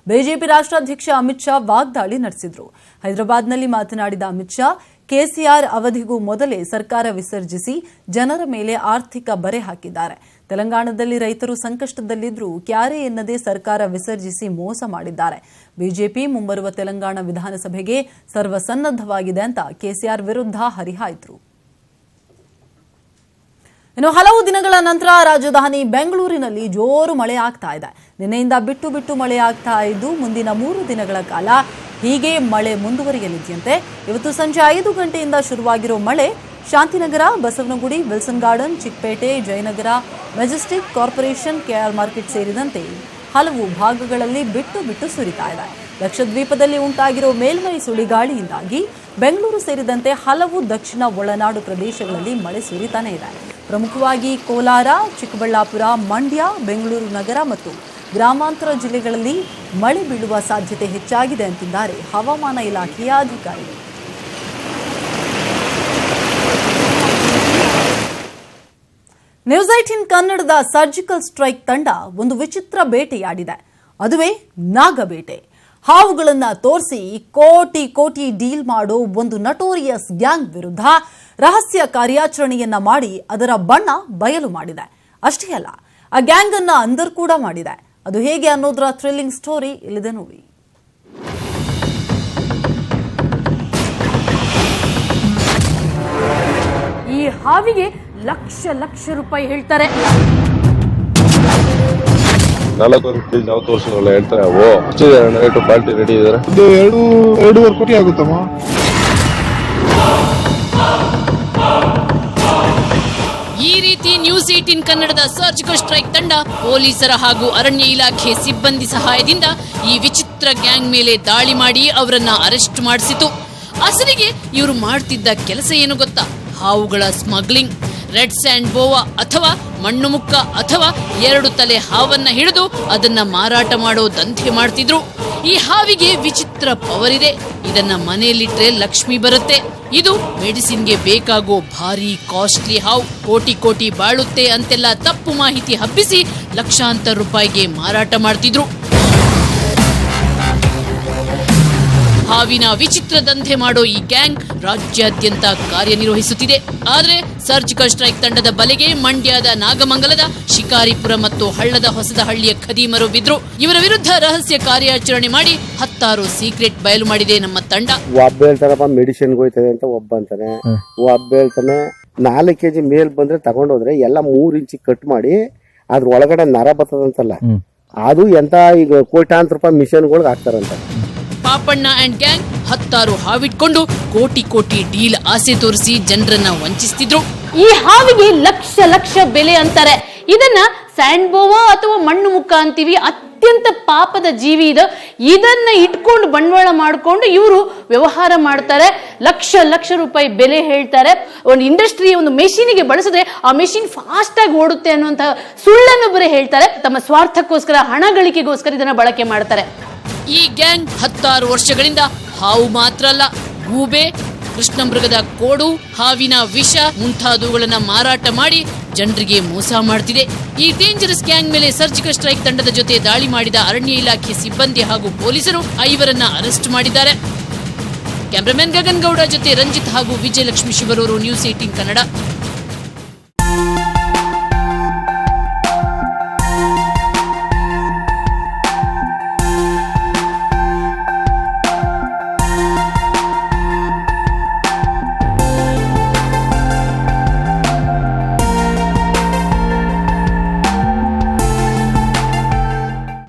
ಬಿಜೆಪಿ ರಾಷ್ಟ್ರಾಧ್ಯಕ್ಷ ಅಮಿತ್ ಶಾ ವಾಗ್ದಾಳಿ ನಡೆಸಿದರು. ಹೈದರಾಬಾದ್ನಲ್ಲಿ ಮಾತನಾಡಿದ ಅಮಿತ್ ಶಾ, ಕೆಸಿಆರ್ ಅವಧಿಗೂ ಮೊದಲೇ ಸರ್ಕಾರ ವಿಸರ್ಜಿಸಿ ಜನರ ಮೇಲೆ ಆರ್ಥಿಕ ಬರೆ ಹಾಕಿದ್ದಾರೆ. ತೆಲಂಗಾಣದಲ್ಲಿ ರೈತರು ಸಂಕಷ್ಟದಲ್ಲಿದ್ದರೂ ಕ್ಯಾರೆ ಎನ್ನದೇ ಸರ್ಕಾರ ವಿಸರ್ಜಿಸಿ ಮೋಸ ಮಾಡಿದ್ದಾರೆ. ಬಿಜೆಪಿ ಮುಂಬರುವ ತೆಲಂಗಾಣ ವಿಧಾನಸಭೆಗೆ ಸರ್ವಸನ್ನದ್ಧವಾಗಿದೆ ಅಂತ ಕೆಸಿಆರ್ ವಿರುದ್ಧ ಹರಿಹಾಯ್ದರು. ಇನ್ನು ಹಲವು ದಿನಗಳ ನಂತರ ರಾಜಧಾನಿ ಬೆಂಗಳೂರಿನಲ್ಲಿ ಜೋರು ಮಳೆ ಆಗ್ತಾ ಇದೆ. ನಿನ್ನೆಯಿಂದ ಬಿಟ್ಟು ಬಿಟ್ಟು ಮಳೆ ಆಗ್ತಾ ಇದ್ದು ಮುಂದಿನ 3 ದಿನಗಳ ಕಾಲ ಹೀಗೆ ಮಳೆ ಮುಂದುವರಿಯಲಿದೆಯಂತೆ. ಇವತ್ತು ಸಂಜೆ 5 ಗಂಟೆಯಿಂದ ಶುರುವಾಗಿರೋ ಮಳೆ Shantinagar, Basavanagudi, Wilson Garden, Chickpet, Jayanagar, Majestic, Corporation, KR market ಸೇರಿದಂತೆ ಹಲವು ಭಾಗಗಳಲ್ಲಿ ಬಿಟ್ಟು ಬಿಟ್ಟು ಸುರಿತಾ ಇದೆ. ಲಕ್ಷದ್ವೀಪದಲ್ಲಿ ಉಂಟಾಗಿರೋ ಮೇಲ್ಮೈ ಸುಳಿಗಾಳಿಯಿಂದಾಗಿ ಬೆಂಗಳೂರು ಸೇರಿದಂತೆ ಹಲವು ದಕ್ಷಿಣ ಒಳನಾಡು ಪ್ರದೇಶಗಳಲ್ಲಿ ಮಳೆ ಸುರಿತಾನೇ ಇದೆ. ಪ್ರಮುಖವಾಗಿ ಕೋಲಾರ, ಚಿಕ್ಕಬಳ್ಳಾಪುರ, ಮಂಡ್ಯ, ಬೆಂಗಳೂರು ನಗರ ಮತ್ತು ಗ್ರಾಮಾಂತರ ಜಿಲ್ಲೆಗಳಲ್ಲಿ ಮಳೆ ಬೀಳುವ ಸಾಧ್ಯತೆ ಹೆಚ್ಚಾಗಿದೆ ಅಂತಿದ್ದಾರೆ ಹವಾಮಾನ ಇಲಾಖೆಯ ಅಧಿಕಾರಿಗಳು. ನ್ಯೂಸ್ 18 ಕನ್ನಡದ ಸರ್ಜಿಕಲ್ ಸ್ಟ್ರೈಕ್ ತಂಡ ಒಂದು ವಿಚಿತ್ರ ಬೇಟೆಯಾಡಿದೆ. ಅದುವೇ ನಾಗಬೇಟೆ. ಹಾವುಗಳನ್ನ ತೋರಿಸಿ ಕೋಟಿ ಕೋಟಿ ಡೀಲ್ ಮಾಡೋ ಒಂದು ನಟೋರಿಯಸ್ ಗ್ಯಾಂಗ್ ವಿರುದ್ಧ ರಹಸ್ಯ ಕಾರ್ಯಾಚರಣೆಯನ್ನ ಮಾಡಿ ಅದರ ಬಣ್ಣ ಬಯಲು ಮಾಡಿದೆ. ಅಷ್ಟೇ ಅಲ್ಲ, ಆ ಗ್ಯಾಂಗ್ ಅನ್ನ ಅಂದರ್ ಕೂಡ ಮಾಡಿದೆ. ಅದು ಹೇಗೆ ಅನ್ನೋದರ ಥ್ರಿಲ್ಲಿಂಗ್ ಸ್ಟೋರಿ ಇಲ್ಲಿದೆ ನೋಡಿ. ಈ ಹಾವಿಗೆ ಲಕ್ಷ ಲಕ್ಷ ರೂಪಾಯಿ ಹೇಳ್ತಾರೆ. 4 ಕೆಜಿ ನಾವು ತೋರಿಸೋಲ್ಲ ಹೇಳ್ತಾರೆ. ರೇಟು ಪಾರ್ಟಿ ರೆಡಿ ಇದ್ದಾರೆ. 2.5 ಕೋಟಿ ಆಗುತ್ತಮ್ಮ. ಈ ರೀತಿ ನ್ಯೂಸ್ 18 ಕನ್ನಡದ ಸರ್ಜಿಕಲ್ ಸ್ಟ್ರೈಕ್ ತಂಡ ಪೊಲೀಸರ ಹಾಗೂ ಅರಣ್ಯ ಇಲಾಖೆ ಸಿಬ್ಬಂದಿ ಸಹಾಯದಿಂದ ಈ ವಿಚಿತ್ರ ಗ್ಯಾಂಗ್ ಮೇಲೆ ದಾಳಿ ಮಾಡಿ ಅವರನ್ನ ಅರೆಸ್ಟ್ ಮಾಡಿಸಿತು. ಅಸಲಿಗೆ ಇವರು ಮಾಡ್ತಿದ್ದ ಕೆಲಸ ಏನು ಗೊತ್ತಾ? ಹಾವುಗಳ ಸ್ಮಗ್ಲಿಂಗ್. ರೆಡ್ ಸ್ಯಾಂಡ್ ಬೋವಾ ಅಥವಾ ಮಣ್ಣು ಮುಕ್ಕ ಅಥವಾ 2 ತಲೆ ಹಾವನ್ನ ಹಿಡಿದು ಅದನ್ನ ಮಾರಾಟ ಮಾಡೋ ದಂಧೆ ಮಾಡ್ತಿದ್ರು. ಈ ಹಾವಿಗೆ ವಿಚಿತ್ರ ಪವರ್ ಇದೆ. ಇದನ್ನ ಮನೆಯಲ್ಲಿಟ್ರೆ ಲಕ್ಷ್ಮಿ ಬರುತ್ತೆ. ಇದು ಮೆಡಿಸಿನ್ಗೆ ಬೇಕಾಗೋ ಭಾರಿ ಕಾಸ್ಟ್ಲಿ ಹಾವು. ಕೋಟಿ ಕೋಟಿ ಬಾಳುತ್ತೆ ಅಂತೆಲ್ಲ ತಪ್ಪು ಮಾಹಿತಿ ಹಬ್ಬಿಸಿ ಲಕ್ಷಾಂತರ ರೂಪಾಯಿಗೆ ಮಾರಾಟ ಮಾಡ್ತಿದ್ರು. ಹಾವಿನ ವಿಚಿತ್ರ ದಂಧೆ ಮಾಡೋ ಈ ಗ್ಯಾಂಗ್ ರಾಜ್ಯಾದ್ಯಂತ ಕಾರ್ಯನಿರ್ವಹಿಸುತ್ತಿದೆ. ಆದರೆ ಸರ್ಜಿಕಲ್ ಸ್ಟ್ರೈಕ್ ತಂಡದ ಬಲೆಗೆ ಮಂಡ್ಯದ ನಾಗಮಂಗಲದ ಶಿಕಾರಿಪುರ ಮತ್ತು ಹಳ್ಳದ ಹೊಸದಹಳ್ಳಿಯ ಖದೀಮರು ಬಿದ್ರು. ಇವರ ವಿರುದ್ಧ ರಹಸ್ಯ ಕಾರ್ಯಾಚರಣೆ ಮಾಡಿ 10 ಸೀಕ್ರೆಟ್ ಬಯಲು ಮಾಡಿದೆ ನಮ್ಮ ತಂಡ. ಒಬ್ಬ ಹೇಳ್ತಾರಪ್ಪ ಮೆಡಿಸಿನ್ಗೆ ಹೋಯ್ತದೆ ಅಂತ, ಒಬ್ಬ ಅಂತಾನೆ. ಒಬ್ಬ ಹೇಳ್ತಾನೆ 4 ಕೆಜಿ ಮೇಲ್ ಬಂದ್ರೆ ತಗೊಂಡೋದ್ರೆ ಎಲ್ಲ 3 ಇಂಚಿ ಕಟ್ ಮಾಡಿ ಅದ್ರ ಒಳಗಡೆ ನರ ಬರ್ತದಂತಲ್ಲ, ಅದು ಎಂತ ಈಗ ಕೋಟ್ಯಾಂತರ ರೂಪಾಯಿ ಮಿಷನ್ಗಳಿಗೆ ಹಾಕ್ತಾರಂತ. ಪಾಪಣ್ಣ ಅಂಡ್ ಗ್ಯಾಂಗ್ 10 ಹಾವಿಟ್ಕೊಂಡು ಕೋಟಿ ಕೋಟಿ ಡೀಲ್ ಆಸೆ ತೋರಿಸಿ ಜನರನ್ನ ವಂಚಿಸ್ತಿದ್ರು. ಈ ಹಾವಿಗೆ ಲಕ್ಷ ಲಕ್ಷ ಬೆಲೆ ಅಂತಾರೆ. ಇದನ್ನ ಸ್ಯಾಂಡ್ ಬೋವಾ ಅಥವಾ ಮಣ್ಣು ಮುಕ್ಕ ಅಂತೀವಿ. ಅತ್ಯಂತ ಪಾಪದ ಜೀವಿ ಇದು. ಇದನ್ನ ಇಟ್ಕೊಂಡು ಬಂಡವಾಳ ಮಾಡಿಕೊಂಡು ಇವರು ವ್ಯವಹಾರ ಮಾಡ್ತಾರೆ. ಲಕ್ಷ ಲಕ್ಷ ರೂಪಾಯಿ ಬೆಲೆ ಹೇಳ್ತಾರೆ. ಒಂದು ಇಂಡಸ್ಟ್ರಿ ಒಂದು ಮೆಷಿನ್ಗೆ ಬಳಸಿದ್ರೆ ಆ ಮೆಷಿನ್ ಫಾಸ್ಟ್ ಆಗಿ ಓಡುತ್ತೆ ಅನ್ನುವಂತಹ ಸುಳ್ಳನ್ನು ಬರೀ ಹೇಳ್ತಾರೆ. ತಮ್ಮ ಸ್ವಾರ್ಥಕ್ಕೋಸ್ಕರ, ಹಣ ಗಳಿಕೆಗೋಸ್ಕರ ಇದನ್ನ ಬಳಕೆ ಮಾಡ್ತಾರೆ. ಈ ಗ್ಯಾಂಗ್ 10 ವರ್ಷಗಳಿಂದ ಹಾವು ಮಾತ್ರ ಅಲ್ಲ, ಗೂಬೆ, ಕೃಷ್ಣಮೃಗದ ಕೋಡು, ಹಾವಿನ ವಿಷ ಮುಂತಾದವುಗಳನ್ನ ಮಾರಾಟ ಮಾಡಿ ಜನರಿಗೆ ಮೋಸ ಮಾಡ್ತಿದೆ. ಈ ಡೇಂಜರಸ್ ಗ್ಯಾಂಗ್ ಮೇಲೆ ಸರ್ಜಿಕಲ್ ಸ್ಟ್ರೈಕ್ ತಂಡದ ಜೊತೆ ದಾಳಿ ಮಾಡಿದ ಅರಣ್ಯ ಇಲಾಖೆ ಸಿಬ್ಬಂದಿ ಹಾಗೂ ಪೊಲೀಸರು 5ರನ್ನ ಅರೆಸ್ಟ್ ಮಾಡಿದ್ದಾರೆ. ಕ್ಯಾಮರಾಮನ್ ಗಗನ್ ಗೌಡ ಜೊತೆ ರಂಜಿತ್ ಹಾಗೂ ವಿಜಯಲಕ್ಷ್ಮಿ ಶಿವರೂರು, ನ್ಯೂಸ್ 18 ಕನ್ನಡ.